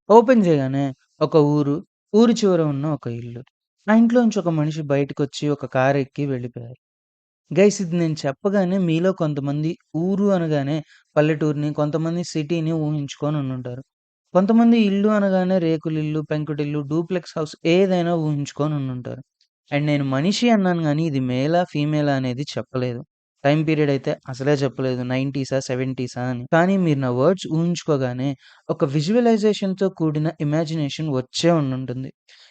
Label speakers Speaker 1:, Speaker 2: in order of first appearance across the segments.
Speaker 1: Open చేయగానే ఒక ఊరు, ఊరి చివర ఉన్న ఒక ఇల్లు. ఆ ఇంట్లోంచి ఒక మనిషి బయటకొచ్చి ఒక కారెక్కి వెళ్ళిపోయారు. గైస్ ఇది నేను చెప్పగానే మీలో కొంతమంది ఊరు అనగానే పల్లెటూరిని, కొంతమంది సిటీని ఊహించుకొని ఉండుంటారు. కొంతమంది ఇల్లు అనగానే రేకులిల్లు, పెంకుటిల్లు, డూప్లెక్స్ హౌస్ ఏదైనా ఊహించుకొని ఉండుంటారు. అండ్ నేను మనిషి అన్నాను గానీ ఇది మేలా, ఫీమేలా అనేది చెప్పలేదు. టైమ్ పీరియడ్ అయితే అసలే చెప్పలేదు. 90సా, 70సా అని. కానీ మీరు నా వర్డ్స్ ఊహించుకోగానే ఒక విజువలైజేషన్‌తో కూడిన ఇమాజినేషన్ వచ్చే ఉండుంటుంది.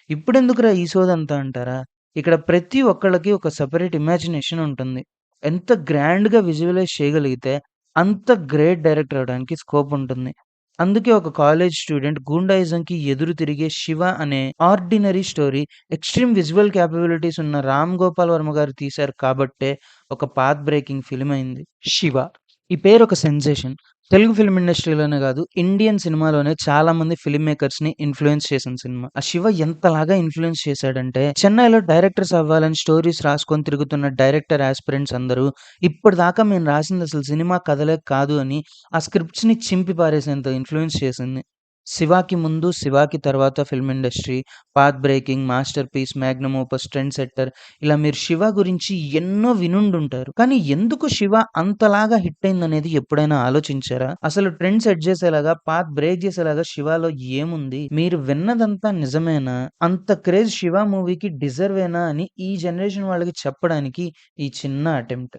Speaker 1: ఇప్పుడెందుకురా ఈ సోదంతా అంటారా? ఇక్కడ ప్రతి ఒక్కళ్ళకి ఒక సెపరేట్ ఇమాజినేషన్ ఉంటుంది. ఎంత గ్రాండ్‌గా విజువలైజ్ చేయగలిగితే అంత గ్రేట్ డైరెక్టర్ అవ్వడానికి స్కోప్ ఉంటుంది. అందుకే ఒక కాలేజ్ స్టూడెంట్ గూండాయిజంకి ఎదురు తిరిగే 'శివ' అనే ordinary story extreme visual capabilities ఉన్న 'రామ్ గోపాల్ వర్మ' గారు తీశారు కాబట్టే ఒక పాత్ బ్రేకింగ్ ఫిల్మ్ అయింది 'శివ'. ఈ పేరు ఒక సెన్సేషన్. తెలుగు ఫిల్మ్ ఇండస్ట్రీలోనే గాదు, ఇండియన్ సినిమాలోనే చాలా మంది ఫిల్మ్ మేకర్స్‌ని ఇన్‌ఫ్లూయెన్స్ చేసిన సినిమా. ఆ 'శివ' ఎంతలాగా ఇన్‌ఫ్లూయెన్స్ చేశాడంటే, చెన్నైలో డైరెక్టర్స్ అవ్వాలని స్టోరీస్ రాసుకొని తిరుగుతున్న డైరెక్టర్ యాస్పిరెంట్స్ అందరూ ఇప్పటిదాకా మేము రాసిందసలు సినిమా కథలే కాదు అని ఆ స్క్రిప్ట్స్‌ని చింపి పారేసేంత ఇన్‌ఫ్లూయెన్స్ చేసింది. 'శివా'కి ముందు, 'శివా'కి తర్వాత film industry, path breaking, masterpiece, magnum opus, trendsetter ఇలా మీరు 'శివ' గురించి ఎన్నో వినుండుంటారు. కానీ ఎందుకు 'శివ' అంతలాగా హిట్ అయిందనేది ఎప్పుడైనా ఆలోచించారా? అసలు ట్రెండ్ సెట్ చేసేలాగా, పాత్ బ్రేక్ చేసేలాగా 'శివ'లో ఏముంది? మీరు విన్నదంతా నిజమేనా? అంత క్రేజ్ 'శివ' మూవీకి డిజర్వేనా అని ఈ జనరేషన్ వాళ్ళకి చెప్పడానికి ఈ చిన్న అటెంప్ట్.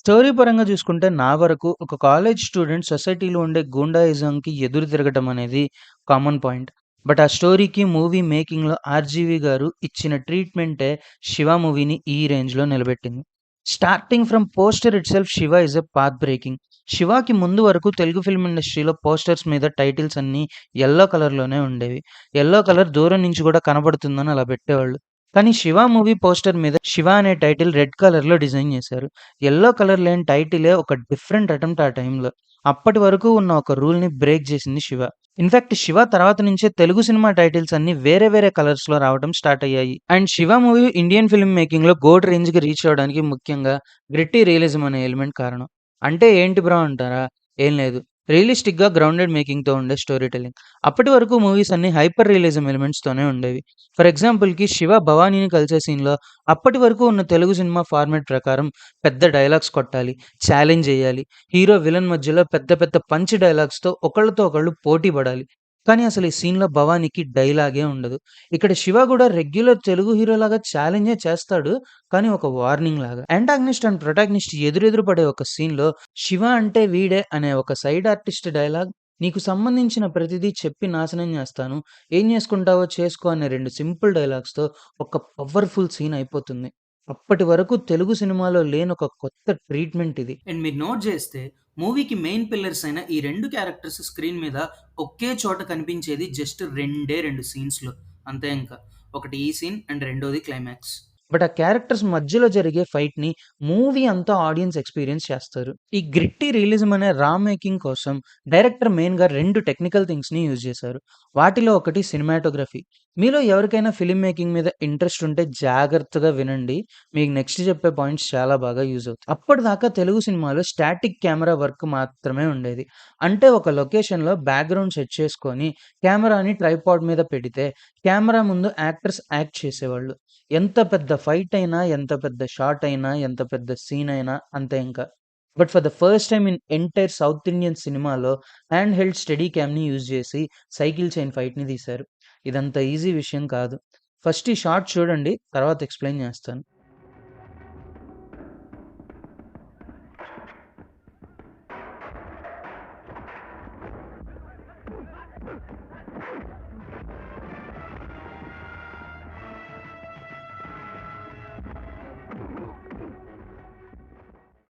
Speaker 1: స్టోరీ పరంగా చూసుకుంటే నా వరకు ఒక కాలేజ్ స్టూడెంట్ సొసైటీలో ఉండే గూండాయిజంకి ఎదురు తిరగటం అనేది కామన్ పాయింట్. బట్ ఆ స్టోరీకి మూవీ మేకింగ్‌లో 'ఆర్‌జీవి' గారు ఇచ్చిన ట్రీట్‌మెంటే 'శివ' మూవీని ఈ రేంజ్‌లో నిలబెట్టింది. Starting from poster itself 'Shiva' is a path breaking. 'శివ'కి ముందు వరకు తెలుగు ఫిల్మ్ ఇండస్ట్రీలో పోస్టర్స్ మీద టైటిల్స్ అన్నీ యెల్లో కలర్‌లోనే ఉండేవి. యెల్లో కలర్ దూరం నుంచి కూడా కనబడుతుందని అలా పెట్టేవాళ్ళు. కానీ 'శివ' మూవీ పోస్టర్ మీద 'శివ' అనే టైటిల్ రెడ్ కలర్‌లో డిజైన్ చేశారు. యెల్లో కలర్ లేని టైటిలే ఒక డిఫరెంట్ అటెంప్ట్ ఆ టైంలో. అప్పటి వరకు ఉన్న ఒక రూల్‌ని బ్రేక్ చేసింది 'శివ'. ఇన్‌ఫాక్ట్ 'శివ' తర్వాత నుంచే తెలుగు సినిమా టైటిల్స్ అన్నీ వేరే వేరే కలర్స్‌లో రావడం స్టార్ట్ అయ్యాయి. And 'Shiva' movie Indian film మేకింగ్‌లో గోట్ రేంజ్‌కి రీచ్ అవ్వడానికి ముఖ్యంగా గ్రిట్టీ రియలిజం అనే ఎలిమెంట్ కారణం. అంటే ఏంటి బ్రో అంటారా? ఏం లేదు. రియలిస్టిక్‌గా గ్రౌండెడ్ మేకింగ్‌తో ఉండే స్టోరీ టెల్లింగ్. అప్పటి వరకు మూవీస్ అన్నీ హైపర్ రియలిజం ఎలిమెంట్స్‌తోనే ఉండేవి. ఫర్ ఎగ్జాంపుల్‌కి 'శివ' భవానీని కలిసే సీన్‌లో అప్పటి వరకు ఉన్న తెలుగు సినిమా ఫార్మాట్ ప్రకారం పెద్ద డైలాగ్స్ కొట్టాలి, ఛాలెంజ్ చేయాలి. హీరో, విలన్ మధ్యలో పెద్ద పెద్ద పంచ్ డైలాగ్స్‌తో ఒకళ్ళతో ఒకళ్ళు పోటీ పడాలి. కానీ అసలు ఈ సీన్‌లో భవానీకి డైలాగే ఉండదు. ఇక్కడ 'శివ' గూడా రెగ్యులర్ తెలుగు హీరోలాగా ఛాలెంజే చేస్తాడు. కానీ ఒక వార్నింగ్ లాగా. యాంటాగనిస్ట్ అండ్ ప్రొటాగనిస్ట్ ఎదురెదురు పడే ఒక సీన్‌లో 'శివ అంటే వీడే' అనే ఒక సైడ్ ఆర్టిస్ట్ డైలాగ్ "నీకు సంబంధించిన ప్రతిదీ చెప్పి నాశనం చేస్తాను. ఏం చేసుకుంటావో చేసుకో" అనే 2 సింపుల్ డైలాగ్స్‌తో ఒక పవర్‌ఫుల్ సీన్ అయిపోతుంది. అప్పటి వరకు తెలుగు సినిమాలో లేని ఒక కొత్త ట్రీట్‌మెంట్ ఇది.
Speaker 2: అండ్ మీరు నోట్ చేస్తే మూవీకి మెయిన్ పిల్లర్స్ అయిన ఈ 2 క్యారెక్టర్స్ స్క్రీన్ మీద ఒకే చోట కనిపించేది జస్ట్ రెండే 2 సీన్స్‌లో. అంతే ఇంకా. ఒకటి ఈ సీన్ అండ్ రెండోది క్లైమాక్స్.
Speaker 1: బట్ ఆ క్యారెక్టర్స్ మధ్యలో జరిగే ఫైట్‌ని మూవీ అంతా ఆడియన్స్ ఎక్స్‌పీరియన్స్ చేస్తారు. ఈ గ్రిట్టీ రియలిజం అనే రా మేకింగ్ కోసం డైరెక్టర్ మెయిన్‌గా 2 టెక్నికల్ థింగ్స్‌ని యూజ్ చేశారు. వాటిలో ఒకటి సినిమాటోగ్రఫీ. మీలో ఎవరికైనా ఫిల్మ్ మేకింగ్ మీద ఇంట్రెస్ట్ ఉంటే జాగ్రత్తగా వినండి. మీకు నెక్స్ట్ చెప్పే పాయింట్స్ చాలా బాగా యూజ్ అవుతాయి. అప్పటిదాకా తెలుగు సినిమాలో స్టాటిక్ కెమెరా వర్క్ మాత్రమే ఉండేది. అంటే ఒక లొకేషన్‌లో బ్యాక్‌గ్రౌండ్ సెట్ చేసుకొని కెమెరాని ట్రైపాడ్ మీద పెడితే కెమెరా ముందు యాక్టర్స్ యాక్ట్ చేసేవాళ్ళు. ఎంత పెద్ద ఫైట్ అయినా, ఎంత పెద్ద షాట్ అయినా, ఎంత పెద్ద సీన్ అయినా అంతే ఇంక. But for the first time in entire south Indian సినిమాలో హ్యాండ్ హెల్డ్ స్టెడీ క్యామ్‌ని యూజ్ చేసి సైకిల్ చైన్ ఫైట్‌ని తీశారు. ఇదంత ఈజీ విషయం కాదు. ఫస్ట్ ఈ షాట్ చూడండి. తర్వాత ఎక్స్‌ప్లెయిన్ చేస్తాను.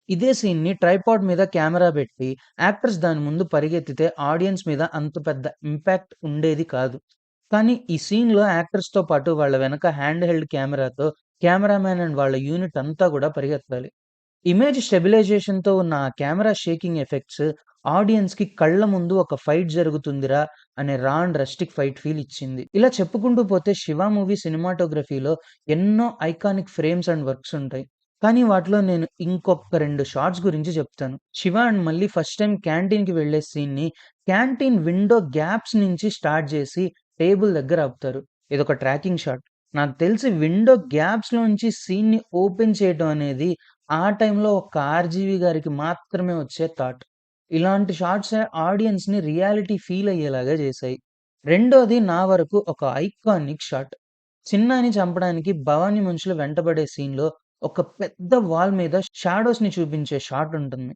Speaker 1: ఇదే సీన్‌ని ట్రైపాడ్ మీద కెమెరా పెట్టి యాక్టర్స్ దాని ముందు పరిగెత్తితే ఆడియన్స్ మీద అంత పెద్ద ఇంపాక్ట్ ఉండేది కాదు. కానీ ఈ సీన్‌లో యాక్టర్స్‌తో పాటు వాళ్ళ వెనక హ్యాండ్ హెల్డ్ కెమెరాతో కెమెరామాన్ అండ్ వాళ్ళ యూనిట్ అంతా కూడా పరిగెత్తాలి. ఇమేజ్ స్టెబిలైజేషన్‌తో ఉన్న ఆ కెమెరా షేకింగ్ ఎఫెక్ట్స్ ఆడియన్స్‌కి కళ్ళ ముందు ఒక ఫైట్ జరుగుతుందిరా అనే రా అండ్ రస్టిక్ ఫైట్ ఫీల్ ఇచ్చింది. ఇలా చెప్పుకుంటూ పోతే 'శివ' మూవీ సినిమాటోగ్రఫీలో ఎన్నో ఐకానిక్ ఫ్రేమ్స్ అండ్ వర్క్స్ ఉంటాయి. కానీ వాటిలో నేను ఇంకొక 2 షాట్స్ గురించి చెప్తాను. 'శివ' అండ్ మళ్ళీ ఫస్ట్ టైమ్ క్యాంటీన్‌కి వెళ్ళే సీన్‌ని క్యాంటీన్ విండో గ్యాప్స్ నుంచి స్టార్ట్ చేసి టేబుల్ దగ్గర ఆపుతారు. ఇదొక ట్రాకింగ్ షాట్. నాకు తెలిసి విండో గ్యాప్స్‌లోంచి సీన్‌ని ఓపెన్ చేయటం అనేది ఆ టైంలో ఒక్క 'ఆర్‌జీవి' గారికి మాత్రమే వచ్చే థాట్. ఇలాంటి షాట్సే ఆడియన్స్‌ని రియాలిటీ ఫీల్ అయ్యేలాగా చేశాయి. రెండోది నా వరకు ఒక ఐకానిక్ షాట్. చిన్నాని చంపడానికి భవానీ మనుషులు వెంటబడే సీన్‌లో ఒక పెద్ద వాల్ మీద షాడోస్‌ని చూపించే షాట్ ఉంటుంది.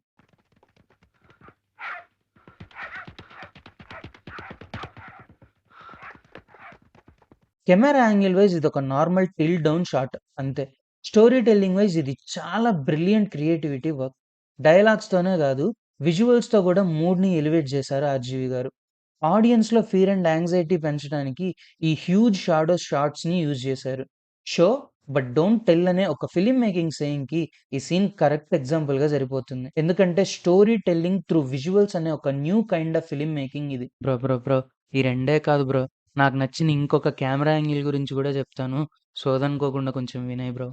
Speaker 1: కెమెరా యాంగిల్ వైస్ ఇదొక నార్మల్ టిల్ట్ డౌన్ షాట్ అంతే. స్టోరీ టెల్లింగ్ వైస్ ఇది చాలా బ్రిలియంట్ క్రియేటివిటీ వర్క్. డైలాగ్స్‌తోనే గాదు, విజువల్స్‌తో గూడా మూడ్‌ని ఎలివేట్ చేశారు 'ఆర్‌జీవి' గారు. ఆడియన్స్‌లో ఫియర్ అండ్ యాంగ్జైటీ పెంచడానికి ఈ హ్యూజ్ షాట్స్‌ని యూజ్ చేశారు. 'షో బట్ డోంట్ టెల్' అనే ఒక ఫిల్మ్ మేకింగ్ సేయింగ్‌కి ఈ సీన్ కరెక్ట్ ఎగ్జాంపుల్‌గా సరిపోతుంది. ఎందుకంటే స్టోరీ టెల్లింగ్ త్రూ విజువల్స్ అనే ఒక new kind of film making ఇది. బ్రో ఈ రెండే కాదు బ్రో. నాకు నచ్చిన ఇంకొక కెమెరా యాంగిల్ గురించి గూడా చెప్తాను. సోదనుకోకుండా కొంచెం వినయ్ బ్రో.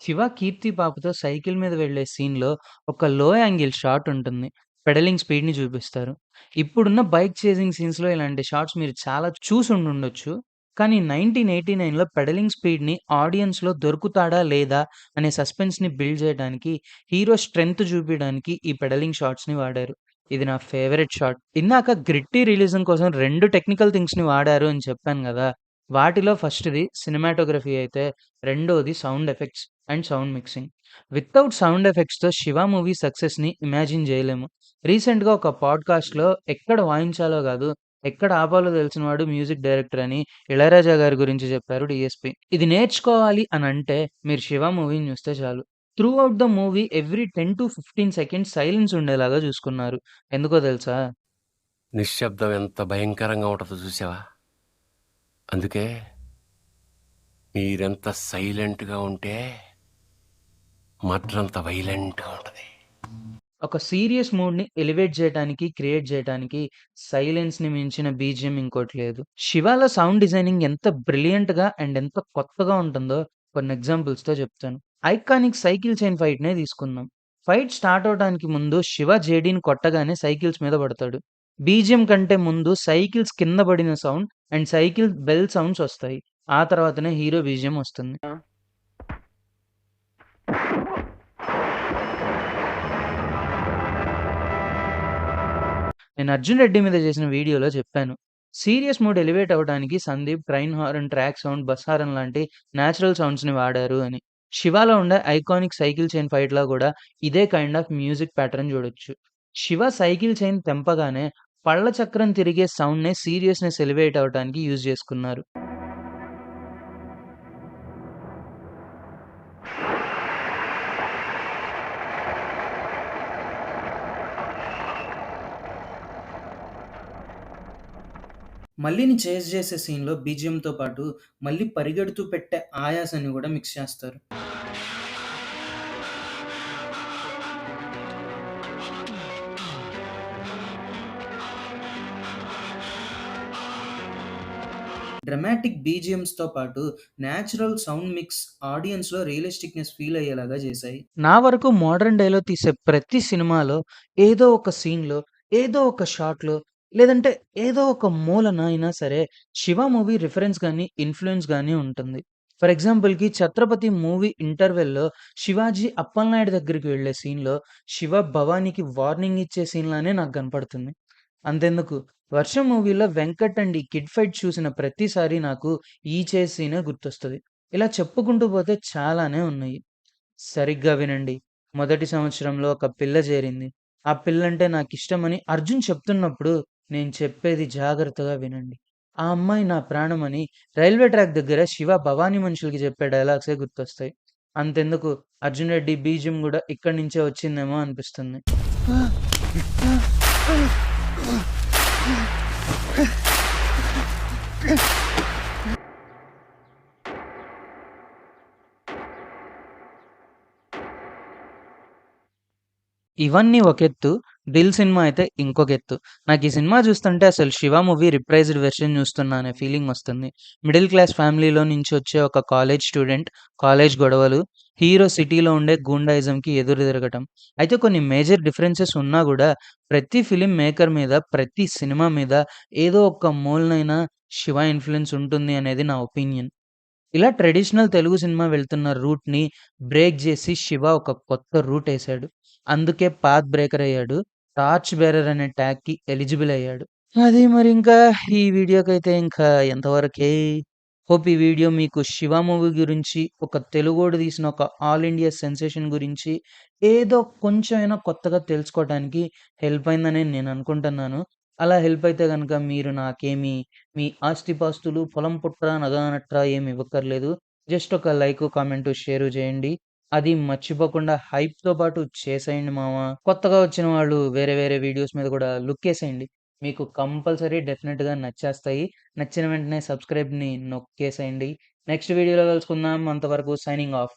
Speaker 1: 'శివ' కీర్తి పాపతో సైకిల్ మీద వెళ్ళే సీన్‌లో ఒక లో యాంగిల్ షాట్ ఉంటుంది. పెడలింగ్ స్పీడ్‌ని చూపిస్తారు. ఇప్పుడున్న బైక్ చేసింగ్ సీన్స్‌లో ఇలాంటి షాట్స్ మీరు చాలా చూసుండుండొచ్చు. కానీ 1989లో పెడలింగ్ స్పీడ్‌ని ఆడియన్స్‌లో దొరుకుతాడా? లేదా? అనే సస్పెన్స్‌ని బిల్డ్ చేయడానికి హీరో స్ట్రెంగ్త్ చూపియడానికి ఈ పెడలింగ్ షాట్స్‌ని వాడారు. ఇది నా ఫేవరెట్ షాట్. ఇందాక గ్రిట్టీ రిలిజం కోసం 2 టెక్నికల్ థింగ్స్‌ని వాడారు అని చెప్పాను గదా! వాటిలో ఫస్ట్‌ది సినిమాటోగ్రఫీ అయితే రెండోది sound effects and sound mixing. Without sound ఎఫెక్ట్స్‌తో 'శివ' మూవీ సక్సెస్‌ని ఇమాజిన్ జేయలేము. రీసెంట్‌గా ఒక పాడ్‌కాస్ట్‌లో ఎక్కడ వాయించాలో గాదు, ఎక్కడ ఆపాలో తెలిసినవాడు మ్యూజిక్ డైరెక్టర్ అని 'ఇళయరాజా' గారి గురించి చెప్పారు డీఎస్‌పీ. ఇది నేర్చుకోవాలి అనంటే మీరు 'శివ' మూవీని చూస్తే చాలు. Through out the movie every 10-15 seconds silence ఉండేలాగా చూసుకున్నారు. ఎందుకో తెలుసా?
Speaker 3: నిశ్శబ్దం ఎంత భయంకరంగా ఉంటుందో చూసావా? అందుకే మీరెంత సైలెంట్‌గా ఉంటే మర్డర్ అంత వైలెంట్‌గా ఉంటది.
Speaker 1: ఒక సీరియస్ మూడ్‌ని ఎలివేట్ జేయటానికి, క్రియేట్ జేయటానికి సైలెన్స్‌ని మించిన బీజీఎం ఇంకోటి లేదు. 'శివా'లో సౌండ్ డిజైనింగ్ ఎంత బ్రిలియంట్‌గా అండ్ ఎంత కొత్తగా ఉంటుందో కొన్ని ఎగ్జాంపుల్స్‌తో చెప్తాను. ఐకానిక్ సైకిల్ చైన్ ఫైట్‌నే తీసుకుందాం. ఫైట్ స్టార్ట్ అవ్వడానికి ముందు 'శివ' జేడీని కొట్టగానే సైకిల్స్ మీద పడతాడు. బీజీఎం కంటే ముందు సైకిల్స్ కింద పడిన sound and cycle bell sounds వస్తాయి. ఆ తర్వాతనే హీరో బీజీఎం వస్తుంది. నేను 'అర్జున్ రెడ్డి' మీద చేసిన వీడియోలో చెప్పాను. సీరియస్ మూడ్ ఎలివేట్ అవ్వడానికి Sandeep train horn, track sound, bus horn లాంటి నేచురల్ సౌండ్స్‌ని వాడారు అని. 'శివ'లో ఉండే ఐకానిక్ సైకిల్ చైన్ ఫైట్‌లో కూడా ఇదే కైండ్ ఆఫ్ మ్యూజిక్ ప్యాటర్న్ చూడొచ్చు. 'శివ' సైకిల్ చైన్ తెంపగానే పళ్ళ చక్రం తిరిగే సౌండ్‌నే సీరియస్‌నెస్ ఎలివేట్ అవ్వటానికి యూజ్ చేసుకున్నారు.
Speaker 2: మల్లిని చేజ్ చేసే సీన్‌లో బీజీఎంతో పాటు మళ్ళీ పరిగెడుతూ పెట్టే ఆయాసాన్ని గూడా మిక్స్ చేస్తారు. డ్రమాటిక్ బీజీఎమ్స్‌తో పాటు నేచురల్ సౌండ్ మిక్స్ ఆడియన్స్‌లో రియలిస్టిక్‌నెస్ ఫీల్ అయ్యేలాగా చేశాయి.
Speaker 1: నా వరకు మోడర్న్ డేలో తీసే ప్రతి సినిమాలో ఏదో ఒక సీన్‌లో, ఏదో ఒక షాట్‌లో లేదంటే ఏదో ఒక మూలన అయినా సరే 'శివ' మూవీ రిఫరెన్స్ గాని, ఇన్‌ఫ్లూయెన్స్ గాని ఉంటుంది. ఫర్ ఎగ్జాంపుల్‌కి 'ఛత్రపతి' మూవీ ఇంటర్వెల్‌లో శివాజీ అప్పలనాయుడు దగ్గరికి వెళ్ళే సీన్‌లో శివ భవానీకి వార్నింగ్ ఇచ్చే సీన్‌లానే నాకు కనపడుతుంది. అంతెందుకు 'వర్షం' మూవీలో వెంకట్ అండ్ ఈ కిడ్ ఫైట్ చూసిన ప్రతిసారి నాకు ఈ చేస్ సీనే గుర్తొస్తది. ఇలా చెప్పుకుంటూ పోతే చాలానే ఉన్నాయి. సరిగ్గా వినండి. మొదటి సంవత్సరంలో ఒక పిల్ల చేరింది. ఆ పిల్లంటే నాకిష్టమని అర్జున్ చెప్తున్నప్పుడు నేను చెప్పేది జాగ్రత్తగా వినండి. ఆ అమ్మాయి నా ప్రాణమని రైల్వే ట్రాక్ దగ్గర శివ భవానీ మనుషులకి చెప్పే డైలాగ్సే గుర్తొస్తాయి. అంతెందుకు 'అర్జున్ రెడ్డి' బీజీఎం గూడా ఇక్కడి నుంచే వచ్చిందేమో అనిపిస్తుంది. ఇవన్నీ ఒకెత్తు. 'దిల్' సినిమా అయితే ఇంకొకెత్తు. నాకీ సినిమా చూస్తుంటే అసలు 'శివ' మూవీ రిప్రైజ్డ్ వెర్షన్ చూస్తున్నా అనే ఫీలింగొస్తుంది. మిడిల్ క్లాస్ ఫ్యామిలీలో నుంచి వచ్చే ఒక కాలేజ్ స్టూడెంట్, కాలేజ్ గొడవలు, హీరో సిటీలో ఉండే గూండాయిజంకి ఎదురు తిరగటం. అయితే కొన్ని మేజర్ డిఫరెన్సెస్ ఉన్నా గూడా ప్రతి ఫిల్మ్ మేకర్ మీద, ప్రతి సినిమా మీద ఏదో ఒక్క మూలనైనా 'శివ' ఇన్‌ఫ్లూయెన్స్ ఉంటుంది అనేది నా ఒపీనియన్. ఇలా ట్రెడిషనల్ తెలుగు సినిమా వెళ్తున్న రూట్‌ని బ్రేక్ జేసి 'శివ' ఒక కొత్త రూటేశాడు. అందుకే పాత్ బ్రేకర్ అయ్యాడు. టార్చ్ బేరర్ అనే ట్యాగ్‌కి ఎలిజిబుల్ అయ్యాడు. అది మరింకా ఈ వీడియోకైతే ఇంకా ఎంతవరకే. హోప్ ఈ వీడియో మీకు 'శివ' మూవీ గురించి, ఒక తెలుగోడు తీసిన ఒక ఆల్ ఇండియా సెన్సేషన్ గురించి ఏదో కొంచెమైనా కొత్తగా తెలుసుకోవటానికి హెల్ప్ అయిందని నేను అనుకుంటున్నాను. అలా హెల్ప్ అయితే గనక మీరు నాకేమి మీ ఆస్తిపాస్తులు, పొలం పుట్ర, నగ నట్రా ఏమి ఇవ్వక్కర్లేదు. జస్ట్ ఒక లైకు, కామెంటు, షేరు చేయండి. అది మర్చిపోకుండా హైప్‌తో పాటు చేసేయండి మామ. కొత్తగా వచ్చిన వాళ్ళు వేరే వేరే వీడియోస్ మీద కూడా లుక్కేసేయండి. మీకు కంపల్సరీ డెఫినిట్‌గా నచ్చేస్తాయి. నచ్చిన వెంటనే సబ్స్క్రైబ్‌ని నొక్కేసేయండి. నెక్స్ట్ వీడియోలో కలుసుకుందాం. అంతవరకు సైనింగ్ ఆఫ్.